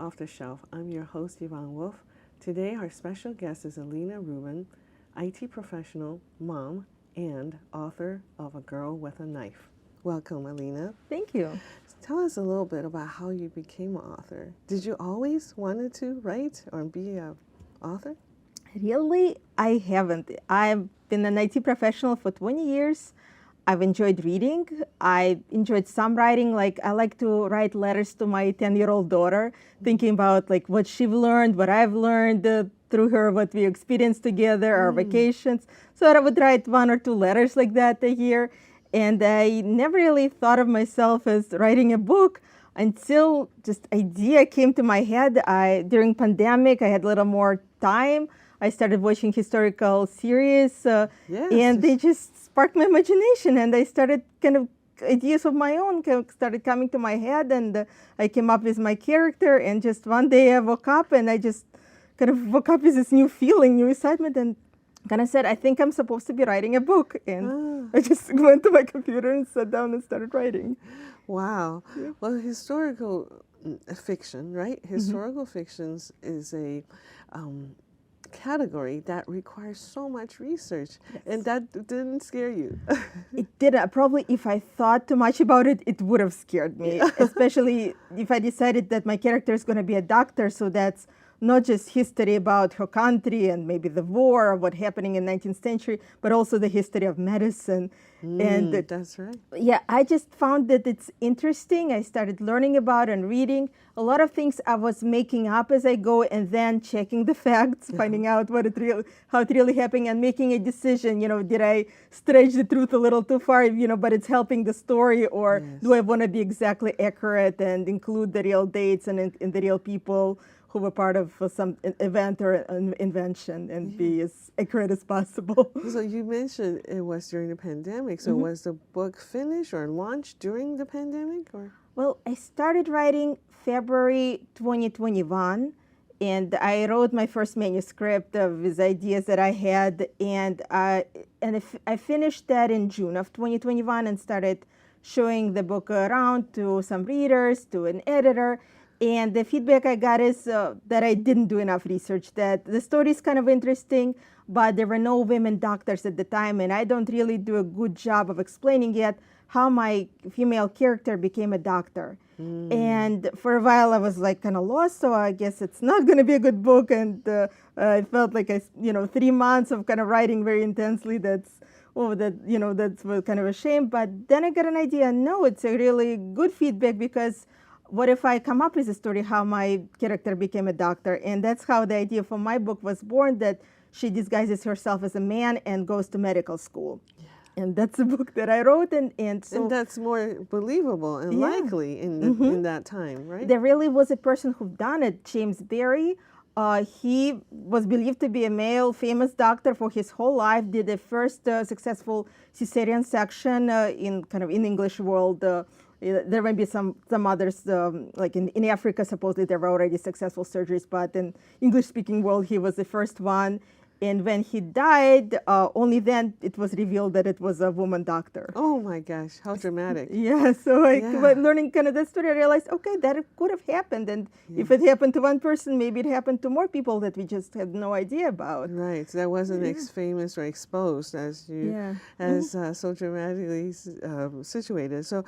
Off the Shelf. I'm your host, Yvonne Wolf. Today, our special guest is Alina Rubin, IT professional, mom, and author of A Girl with a Knife. Welcome, Alina. Thank you. Tell us a little bit about how you became an author. Did you always wanted to write or be an author? Really, I haven't. I've been an IT professional for 20 years. I've enjoyed reading. I enjoyed some writing. Like I like to write letters to my 10-year-old daughter, thinking about like what she've learned, what I've learned through her, what we experienced together, our vacations. So I would write 1 or 2 letters like that a year. And I never really thought of myself as writing a book until just idea came to my head. During pandemic, I had a little more time. I started watching historical series, and they just sparked my imagination. And I started kind of ideas of my own started coming to my head, and I came up with my character. And just one day I woke up, and I just kind of woke up with this new feeling, new excitement, and kind of said, I think I'm supposed to be writing a book. And I just went to my computer and sat down and started writing. Wow. Yeah. Well, historical fiction, right? Historical fictions is a category that requires so much research. Yes. And that didn't scare you. It didn't. Probably if I thought too much about it, it would have scared me, especially if I decided that my character is going to be a doctor. So that's not just history about her country and maybe the war or what happening in 19th century, but also the history of medicine. And that's right. Yeah, I just found that it's interesting. I started learning about and reading a lot of things I was making up as I go, and then checking the facts, finding out how it really happened, and making a decision. You know, did I stretch the truth a little too far? You know, but it's helping the story, or do I want to be exactly accurate and include the real dates and the real people who were part of some event or an invention, and be as accurate as possible. So you mentioned it was during the pandemic. So was the book finished or launched during the pandemic, or? Well, I started writing February 2021, and I wrote my first manuscript with ideas that I had, and I finished that in June of 2021 and started showing the book around to some readers, to an editor. And the feedback I got is that I didn't do enough research, that the story is kind of interesting, but there were no women doctors at the time, and I don't really do a good job of explaining yet how my female character became a doctor. And for a while I was like kind of lost, so I guess it's not going to be a good book. And I felt like 3 months of kind of writing very intensely, that's kind of a shame. But then I got an idea, no, it's a really good feedback, because what if I come up with a story how my character became a doctor? And that's how the idea for my book was born, that she disguises herself as a man and goes to medical school. Yeah. And that's the book that I wrote. And that's more believable and likely in that time, right? There really was a person who done it, James Berry. He was believed to be a male famous doctor for his whole life, did the first successful cesarean section in English world. There may be some others, like in Africa, supposedly there were already successful surgeries, but in English-speaking world, he was the first one. And when he died, only then it was revealed that it was a woman doctor. Oh my gosh, how dramatic. Yeah, so by learning kind of that story, I realized, okay, that could have happened. And if it happened to one person, maybe it happened to more people that we just had no idea about. Right, so that wasn't famous or exposed as you, so dramatically situated. So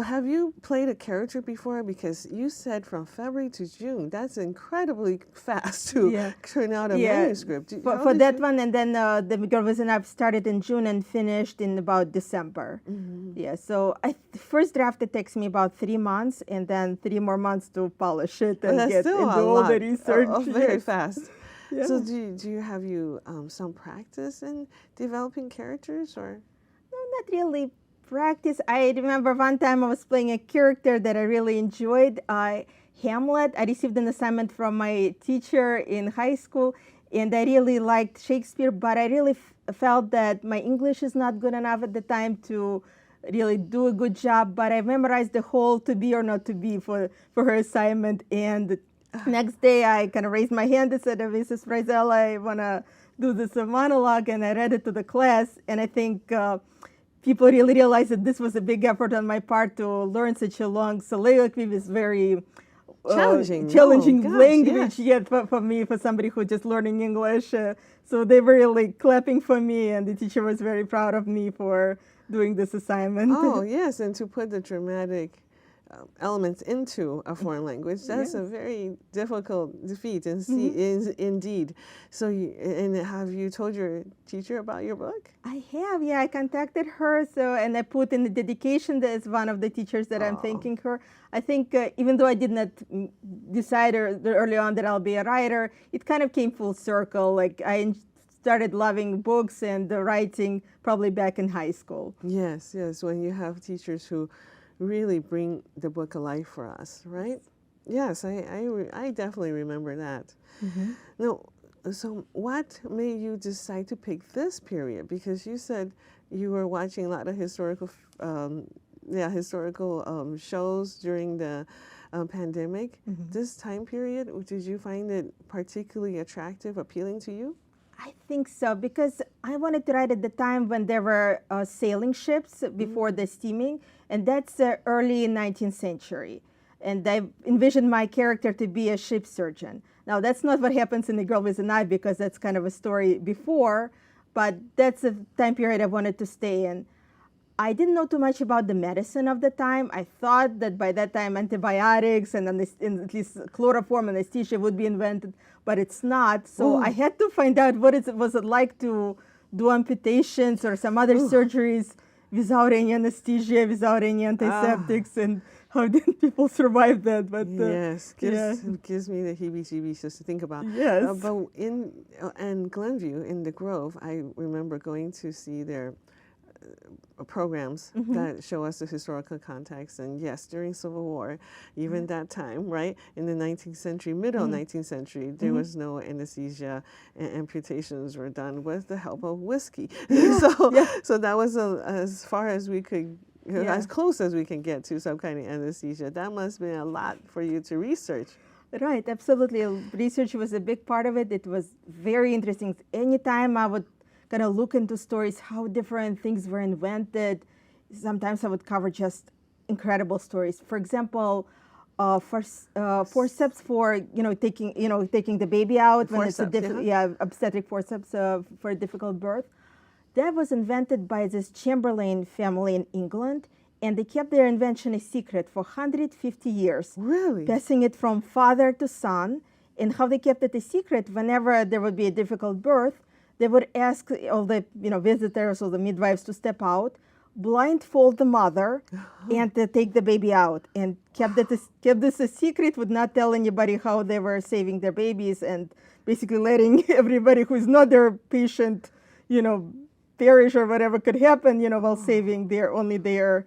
have you played a character before? Because you said from February to June, that's incredibly fast to turn out a manuscript. For that one, and then The Girl with a Knife started in June and finished in about December. Yeah, so first draft, it takes me about 3 months, and then 3 more months to polish it and get into all the research. Very fast. Yeah. So do you have some practice in developing characters, or? No, not really practice. I remember one time I was playing a character that I really enjoyed, Hamlet. I received an assignment from my teacher in high school, and I really liked Shakespeare, but I really felt that my English is not good enough at the time to really do a good job. But I memorized the whole to be or not to be for her assignment. And next day I kind of raised my hand and said, Mrs. Frizzell, I want to do this monologue. And I read it to the class. And I think people really realized that this was a big effort on my part to learn such a long soliloquy with very challenging language yes. yet for me, for somebody who's just learning English. So they were really clapping for me, and the teacher was very proud of me for doing this assignment. Oh, yes, and to put the dramatic elements into a foreign language, that's a very difficult feat indeed. So, and have you told your teacher about your book? I have, yeah. I contacted her, and I put in the dedication as one of the teachers that I'm thanking her. I think even though I did not decide early on that I'll be a writer, it kind of came full circle. Like I started loving books and writing probably back in high school. Yes, yes, when you have teachers who really bring the book alive for us, right? Yes, I definitely remember that. Now, so what made you decide to pick this period? Because you said you were watching a lot of historical shows during the pandemic. This time period, did you find it particularly attractive, appealing to you? I think so, because I wanted to write at the time when there were sailing ships before the steaming, and that's early 19th century. And I envisioned my character to be a ship surgeon. Now, that's not what happens in The Girl with a Knife, because that's kind of a story before, but that's the time period I wanted to stay in. I didn't know too much about the medicine of the time. I thought that by that time antibiotics and at least chloroform anesthesia would be invented, but it's not. So I had to find out what was it like to do amputations or some other surgeries without any anesthesia, without any antiseptics, and how did people survive that? But yes, gives me the heebie-jeebies just to think about. Yes. But in Glenview, in the Grove, I remember going to see their programs that show us the historical context. And yes, during Civil War, even that time, right, in the 19th century, middle 19th century, there was no anesthesia, and amputations were done with the help of whiskey. So that was as far as we could, as close as we can get to some kind of anesthesia. That must have been a lot for you to research. Right, absolutely. Research was a big part of it. It was very interesting. Anytime I would kind of look into stories, how different things were invented. Sometimes I would cover just incredible stories. For example, forceps for taking the baby out when it's a obstetric forceps for a difficult birth. That was invented by this Chamberlain family in England, and they kept their invention a secret for 150 years. Really? Passing it from father to son. And how they kept it a secret, whenever there would be a difficult birth, they would ask all the visitors or the midwives to step out, blindfold the mother, and to take the baby out, and kept this a secret, would not tell anybody how they were saving their babies, and basically letting everybody who is not their patient, perish or whatever could happen, while saving their own patients.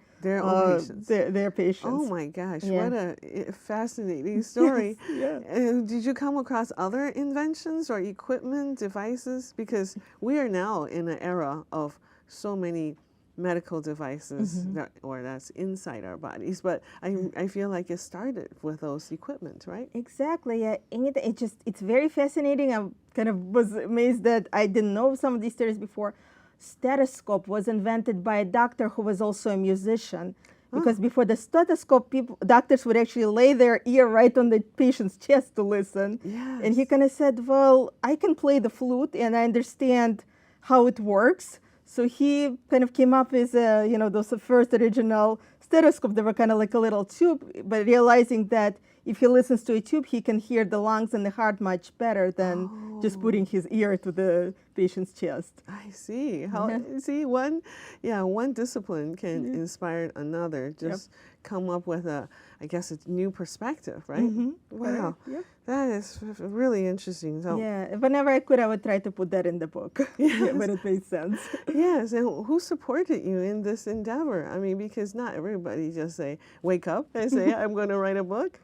Their patients. Oh my gosh, what a fascinating story. Did you come across other inventions or equipment, devices? Because we are now in an era of so many medical devices that's inside our bodies, but I feel like it started with those equipment, right? Exactly. Yeah. It's very fascinating. I kind of was amazed that I didn't know some of these stories before. Stethoscope was invented by a doctor who was also a musician, because before the stethoscope, doctors would actually lay their ear right on the patient's chest to listen. Yes. And he kind of said, well, I can play the flute and I understand how it works. So he kind of came up with those first original stethoscope. They were kind of like a little tube, but realizing that if he listens to a tube, he can hear the lungs and the heart much better than just putting his ear to the patient's chest. I see. See, one discipline can inspire another. Just come up with a new perspective, right? Wow, that is really interesting. So whenever I could, I would try to put that in the book. But it made sense. Yes, and who supported you in this endeavor? I mean, because not everybody just wake up and say, I'm going to write a book.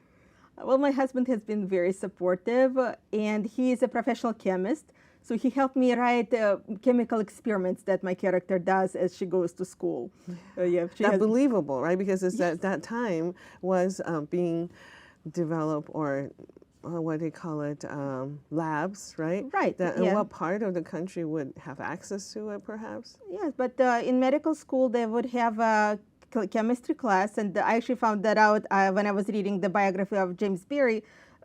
Well, my husband has been very supportive, and he is a professional chemist. So he helped me write chemical experiments that my character does as she goes to school. That's believable, right? Because it's that time was being developed, or what do they call it, labs, right? Right. What part of the country would have access to it, perhaps? Yes, but in medical school, they would have chemistry class, and I actually found that out when I was reading the biography of James Berry.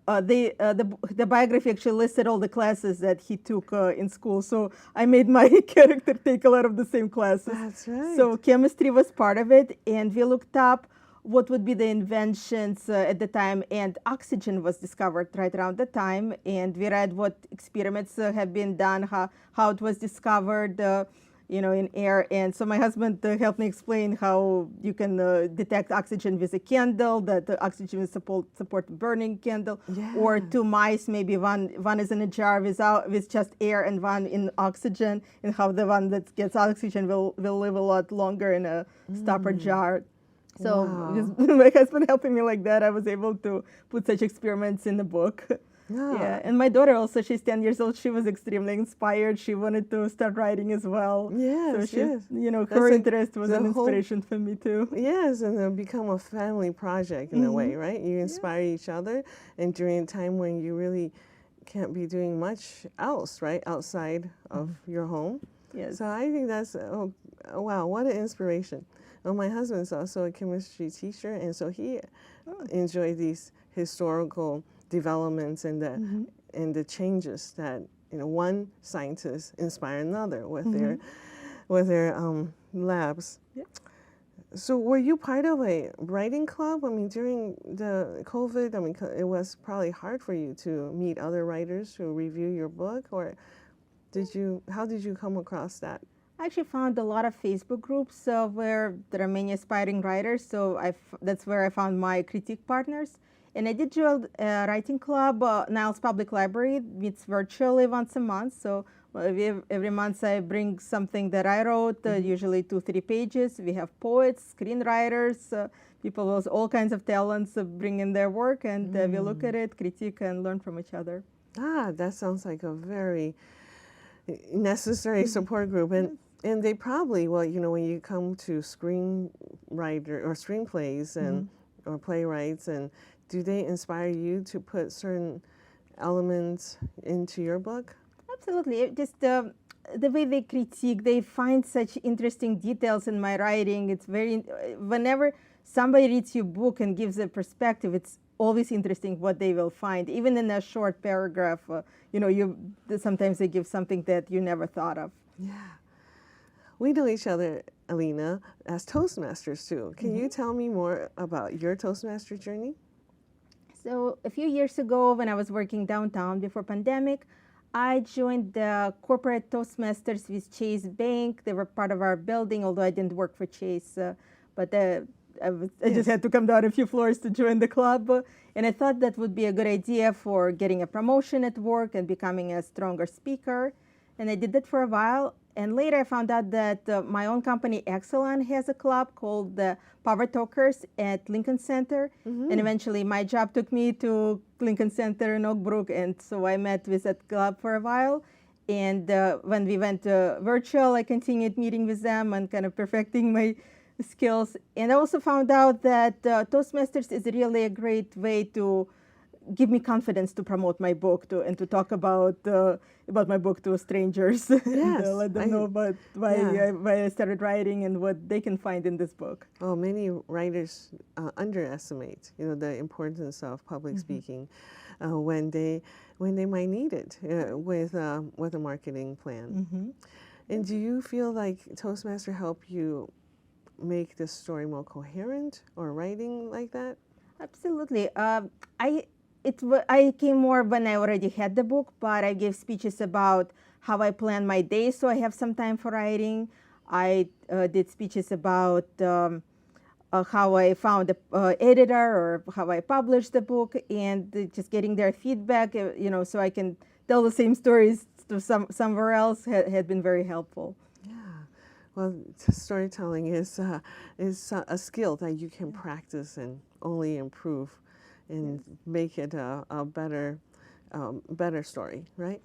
The biography actually listed all the classes that he took in school, so I made my character take a lot of the same classes. That's right. So chemistry was part of it, and we looked up what would be the inventions at the time, and oxygen was discovered right around the time, and we read what experiments have been done, how it was discovered, in air. And so my husband helped me explain how you can detect oxygen with a candle, that the oxygen will support burning candle, or two mice, maybe one is in a jar with just air and one in oxygen, and how the one that gets oxygen will live a lot longer in a stopper jar. So my husband helping me like that, I was able to put such experiments in the book. Yeah, and my daughter also, she's 10 years old. She was extremely inspired. She wanted to start writing as well. Yes, so her interest was an inspiration for me too. Yes, and it'll become a family project in a way, right? You inspire each other, and during a time when you really can't be doing much else, right, outside of your home. Yes. So I think that's, wow, what an inspiration. Well, my husband's also a chemistry teacher, and so he enjoyed these historical developments and the changes that one scientist inspire another with their labs. Yep. So were you part of a writing club? I mean, during the COVID, it was probably hard for you to meet other writers to review your book, or how did you come across that? I actually found a lot of Facebook groups where there are many aspiring writers, so that's where I found my critique partners. And I did join a writing club. Niles Public Library meets virtually once a month. So every month I bring something that I wrote, usually 2-3 pages. We have poets, screenwriters, people with all kinds of talents bring in their work, and we look at it, critique, and learn from each other. That sounds like a very necessary support group. And they probably, when you come to screenwriter or screenplays or playwrights, and do they inspire you to put certain elements into your book? Absolutely. Just the way they critique, they find such interesting details in my writing. It's whenever somebody reads your book and gives a perspective, it's always interesting what they will find. Even in a short paragraph, sometimes they give something that you never thought of. Yeah. We know each other, Alina, as Toastmasters too. Can you tell me more about your Toastmaster journey? So a few years ago, when I was working downtown before pandemic, I joined the corporate Toastmasters with Chase Bank. They were part of our building, although I didn't work for Chase. But I just had to come down a few floors to join the club. And I thought that would be a good idea for getting a promotion at work and becoming a stronger speaker. And I did that for a while. And later I found out that my own company, Exelon, has a club called the Power Talkers at Lincoln Center. And eventually my job took me to Lincoln Center in Oak Brook. And so I met with that club for a while. And when we went virtual, I continued meeting with them and kind of perfecting my skills. And I also found out that Toastmasters is really a great way to give me confidence to promote my book and to talk about my book to strangers. Yes, and let them know about why I started writing and what they can find in this book. Oh, many writers underestimate, the importance of public speaking when they might need it with a marketing plan. And do you feel like Toastmaster helped you make the story more coherent, or writing like that? Absolutely. I came more when I already had the book, but I gave speeches about how I plan my day, so I have some time for writing. I did speeches about how I found an editor, or how I published the book, and just getting their feedback, so I can tell the same stories to somewhere else had been very helpful. Yeah. Well, storytelling is a skill that you can practice and only improve and make it a better story, right?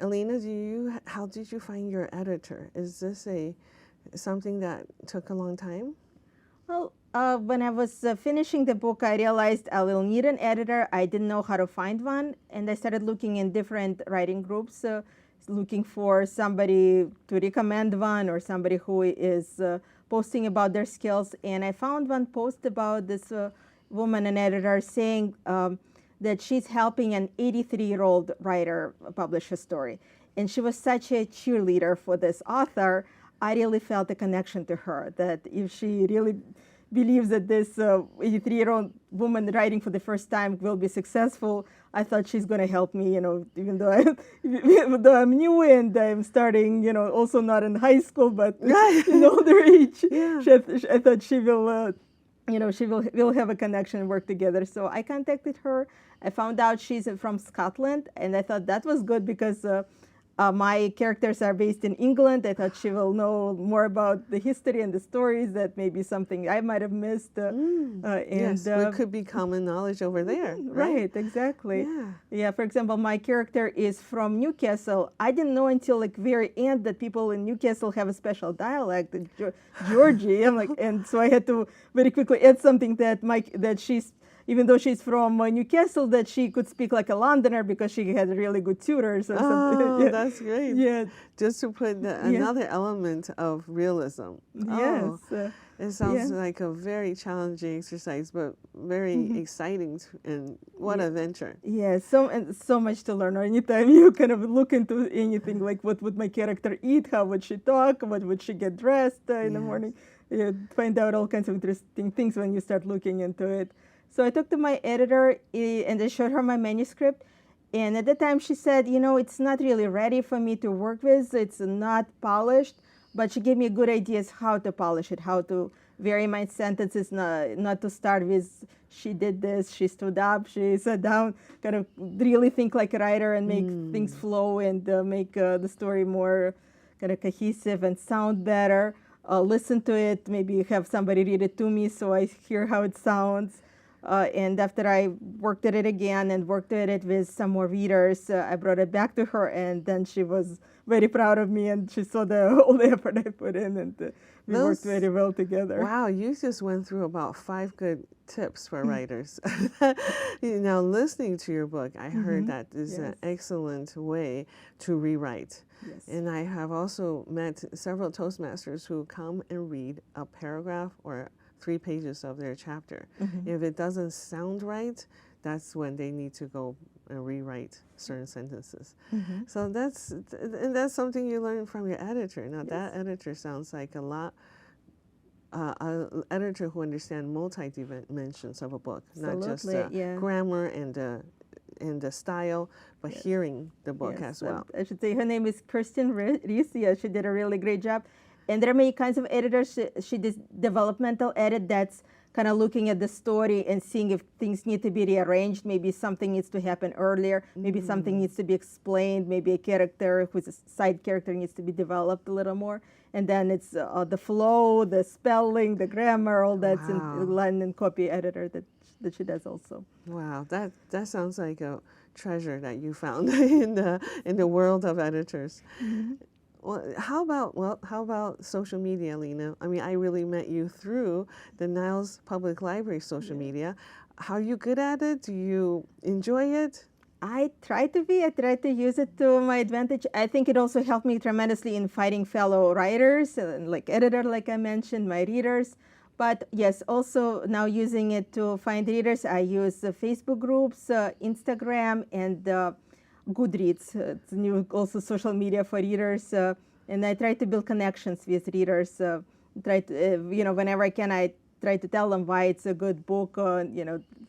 Alina, how did you find your editor? Is this something that took a long time? Well, when I was finishing the book, I realized I will need an editor. I didn't know how to find one, and I started looking in different writing groups, looking for somebody to recommend one, or somebody who is posting about their skills. And I found one post about this woman, an editor, saying that she's helping an 83-year-old writer publish a story. And she was such a cheerleader for this author. I really felt a connection to her, that if she really believes that this 83-year-old woman writing for the first time will be successful, I thought she's going to help me, even though I'm new and I'm starting, also not in high school, but in older age. Yeah. I thought she will, we'll have a connection and work together. So I contacted her. I found out she's from Scotland, and I thought that was good because my characters are based in England. I thought she will know more about the history and the stories, that may be something I might have missed. Yes, there could be common knowledge over there. Right, exactly. Yeah, for example, my character is from Newcastle. I didn't know until very end that people in Newcastle have a special dialect, the Georgie. And so I had to very quickly add something that she's, even though she's from Newcastle, that she could speak like a Londoner because she had really good tutors or something. Oh, that's great. Yeah. Just to put another element of realism. Yes. It sounds like a very challenging exercise, but very exciting, and what a venture. Yeah, so much to learn. Anytime you kind of look into anything, like what would my character eat, how would she talk, what would she get dressed in the morning, you find out all kinds of interesting things when you start looking into it. So I talked to my editor and I showed her my manuscript. And at the time she said, it's not really ready for me to work with. It's not polished. But she gave me good ideas how to polish it, how to vary my sentences, not to start with, she did this, she stood up, she sat down, kind of really think like a writer and make things flow and make the story more kind of cohesive and sound better. Listen to it, maybe have somebody read it to me so I hear how it sounds. And after I worked at it again and worked at it with some more readers, I brought it back to her, and then she was very proud of me, and she saw all the effort I put in, and we worked very well together. Wow, you just went through about 5 good tips for writers. Now, listening to your book, I heard that is an excellent way to rewrite. Yes. And I have also met several Toastmasters who come and read a paragraph or 3 pages of their chapter. If it doesn't sound right, that's when they need to go and rewrite certain sentences. So that's something you learn from your editor. Now that editor sounds like an editor who understands multi-dimensions of a book, not just grammar and the style, but hearing the book as well. I should say her name is Kirsten Reese. She did a really great job. And there are many kinds of editors. She does developmental edit, that's kind of looking at the story and seeing if things need to be rearranged. Maybe something needs to happen earlier. Maybe something needs to be explained. Maybe a character who's a side character needs to be developed a little more. And then it's the flow, the spelling, the grammar, all that's in line and copy editor that she does also. Wow, that sounds like a treasure that you found in the world of editors. Well, how about social media, Alina? I mean, I really met you through the Niles Public Library social media. How are you good at it? Do you enjoy it? I try to be. I try to use it to my advantage. I think it also helped me tremendously in finding fellow writers, like editor, like I mentioned, my readers. But yes, also now using it to find readers, I use Facebook groups, Instagram, and Goodreads. It's new also social media for readers, and I try to build connections with readers. Try to, whenever I can, I try to tell them why it's a good book.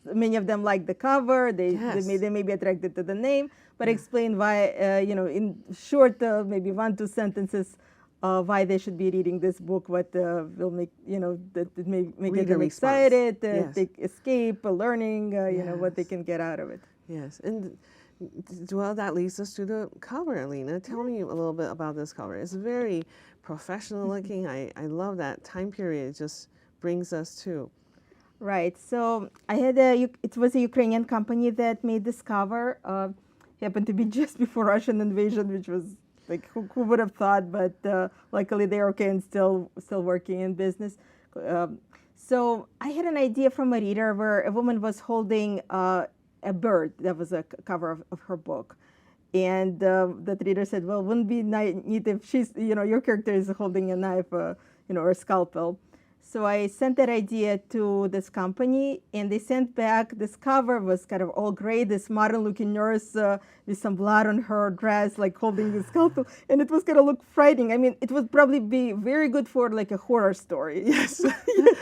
Many of them like the cover. They may be attracted to the name, but explain why. In short, maybe 1-2 sentences, why they should be reading this book. What will make that it may get them excited, escape, learning. What they can get out of it. Yes, and. Well, that leads us to the cover, Alina. Tell me a little bit about this cover. It's very professional looking. I love that time period. It just brings us to. Right. So I had it was a Ukrainian company that made this cover. Happened to be just before Russian invasion, which was like, who would have thought? But luckily they're okay and still working in business. So I had an idea from a reader where a woman was holding a bird. That was a cover of her book. And that reader said, well, wouldn't it be neat if she's, your character is holding a knife, or a scalpel. So I sent that idea to this company, and they sent back this cover was kind of all gray, this modern-looking nurse with some blood on her dress, like holding the scalpel, and it was going to look frightening. I mean, it would probably be very good for like a horror story. Yes,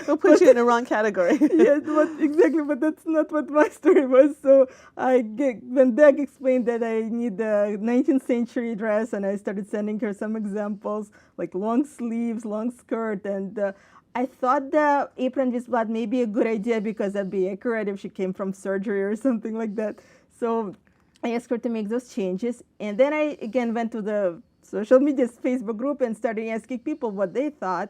it'll put you in the wrong category. Yes, exactly, but that's not what my story was. So when Doug explained that I need a 19th century dress, and I started sending her some examples, like long sleeves, long skirt, and I thought the apron with blood may be a good idea because that'd be accurate if she came from surgery or something like that. So I asked her to make those changes. And then I, again, went to the social media Facebook group and started asking people what they thought.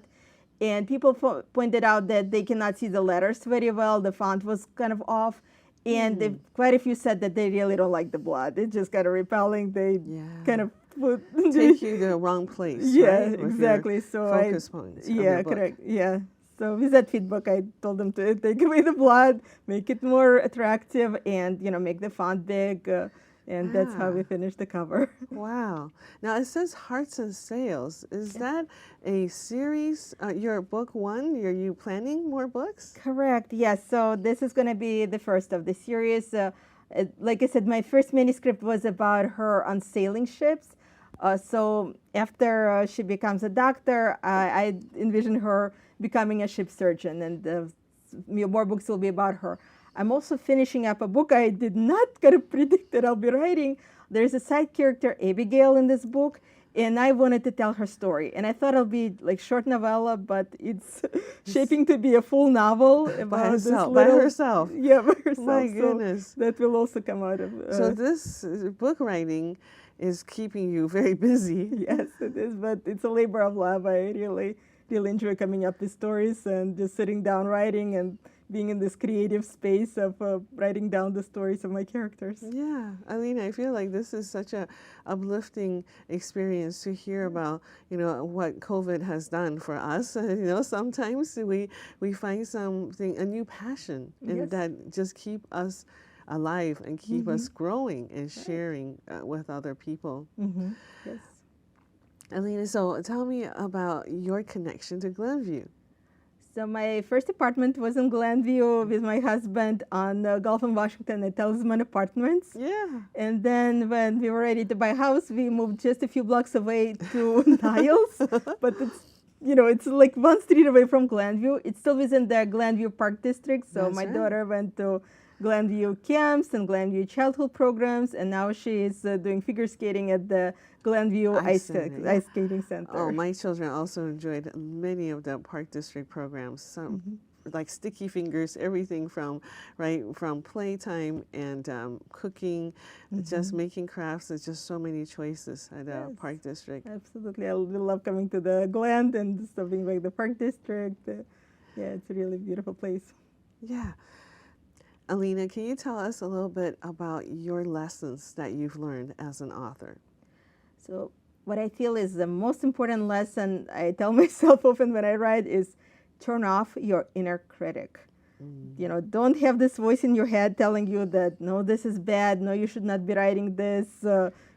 And people pointed out that they cannot see the letters very well. The font was kind of off. And quite a few said that they really don't like the blood. It's just kind of repelling. They kind of take you to the wrong place. Yeah, right? Exactly. So focus points. Correct. Yeah. So with that feedback, I told them to take away the blood, make it more attractive, and make the font big. And that's how we finished the cover. Wow. Now it says Hearts and Sails. Is that a series? Your book one? Are you planning more books? Correct. Yes. So this is going to be the first of the series. Like I said, my first manuscript was about her on sailing ships. So after she becomes a doctor, I envision her becoming a ship surgeon, and more books will be about her. I'm also finishing up a book I did not kind of predict that I'll be writing. There's a side character, Abigail, in this book, and I wanted to tell her story. And I thought it'll be like short novella, but it's shaping to be a full novel about by herself. Yeah, by herself. My goodness. So that will also come out of. So this book writing is keeping you very busy. Yes, it is, but it's a labor of love. I really enjoy coming up with stories and just sitting down writing and being in this creative space of writing down the stories of my characters. Yeah, Alina, I feel like this is such a uplifting experience to hear about, what COVID has done for us. Sometimes we find something, a new passion, and that just keep us alive and keep us growing and sharing with other people. Yes. Alina, so tell me about your connection to Glenview. So my first apartment was in Glenview with my husband on Gulf and Washington at Talisman Apartments. Yeah. And then when we were ready to buy a house, we moved just a few blocks away to Niles. But it's like one street away from Glenview. It's still within the Glenview Park District. So my daughter went to Glenview camps and Glenview childhood programs, and now she is doing figure skating at the Glenview Ice Skating Center. Oh, my children also enjoyed many of the Park District programs. Some like Sticky Fingers, everything from playtime and cooking, just making crafts. There's just so many choices at the Park District. Absolutely, I love coming to the Glen and stuffing like the Park District. It's a really beautiful place. Yeah. Alina, can you tell us a little bit about your lessons that you've learned as an author? So what I feel is the most important lesson I tell myself often when I write is turn off your inner critic. Don't have this voice in your head telling you that, no, this is bad, no, you should not be writing this,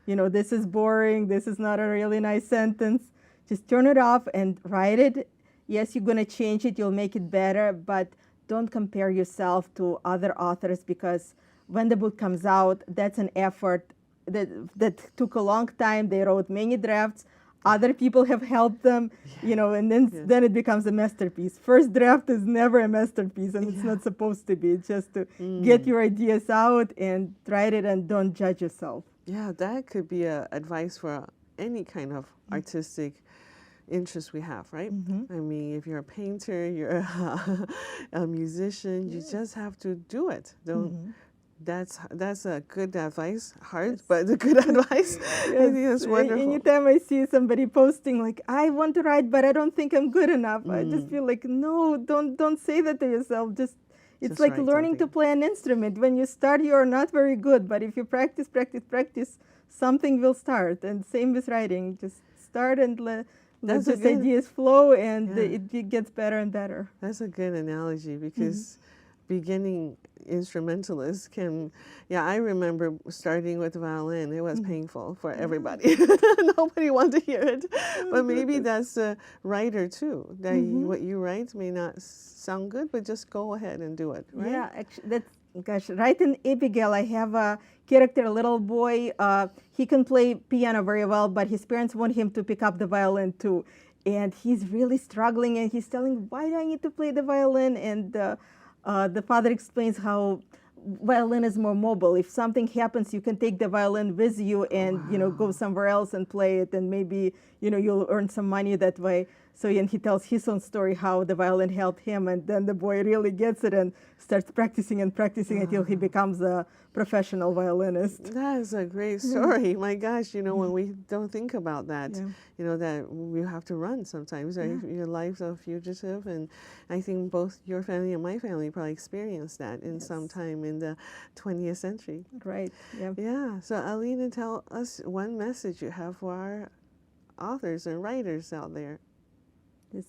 this is boring, this is not a really nice sentence. Just turn it off and write it. Yes, you're going to change it, you'll make it better, but don't compare yourself to other authors, because when the book comes out, that's an effort that took a long time. They wrote many drafts. Other people have helped them, and then it becomes a masterpiece. First draft is never a masterpiece, and it's not supposed to be. It's just to get your ideas out and write it, and don't judge yourself. Yeah, that could be advice for any kind of artistic interest we have, right? I mean, if you're a painter, you're a musician, you just have to do it. Don't. That's a good advice. Hard, but a good advice. I think that's wonderful. Anytime I see somebody posting like, I want to write, but I don't think I'm good enough, I just feel like, no, don't say that to yourself. It's like learning to play an instrument. When you start, you're not very good, but if you practice, something will start. And same with writing. Just start and let those ideas flow, and it gets better and better. That's a good analogy, because beginning instrumentalist can, yeah, I remember starting with the violin. It was painful for everybody. Nobody wanted to hear it. But maybe that's a writer too. That what you write may not sound good, but just go ahead and do it, right? Yeah, actually, gosh, right in Abigail, I have a character, a little boy. He can play piano very well, but his parents want him to pick up the violin too. And he's really struggling, and he's telling, why do I need to play the violin? And the father explains how violin is more mobile. If something happens, you can take the violin with you and go somewhere else and play it, and maybe you'll earn some money that way. So and he tells his own story how the violin helped him, and then the boy really gets it and starts practicing and practicing until he becomes a professional violinist. That is a great story. My gosh, when we don't think about that, that we have to run sometimes, right? Your life's a fugitive, and I think both your family and my family probably experienced that in some time in the 20th century. Right, yeah. Yeah, so Alina, tell us one message you have for our authors and writers out there. Just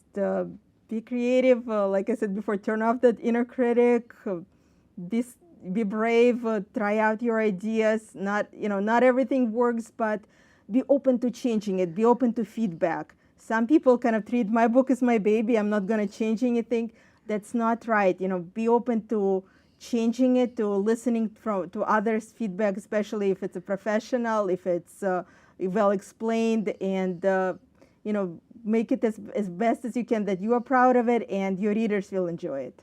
be creative, like I said before, turn off that inner critic, be brave, try out your ideas. Not everything works, but be open to changing it, be open to feedback. Some people kind of treat my book as my baby, I'm not going to change anything. That's not right. Be open to changing it, to listening to others' feedback, especially if it's a professional, if it's well explained, and make it as best as you can, that you are proud of it and your readers will enjoy it.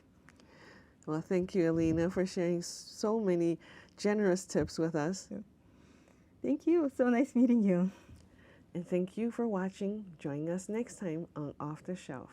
Well, thank you, Alina, for sharing so many generous tips with us. Thank you. So nice meeting you. And thank you for watching. Join us next time on Off the Shelf.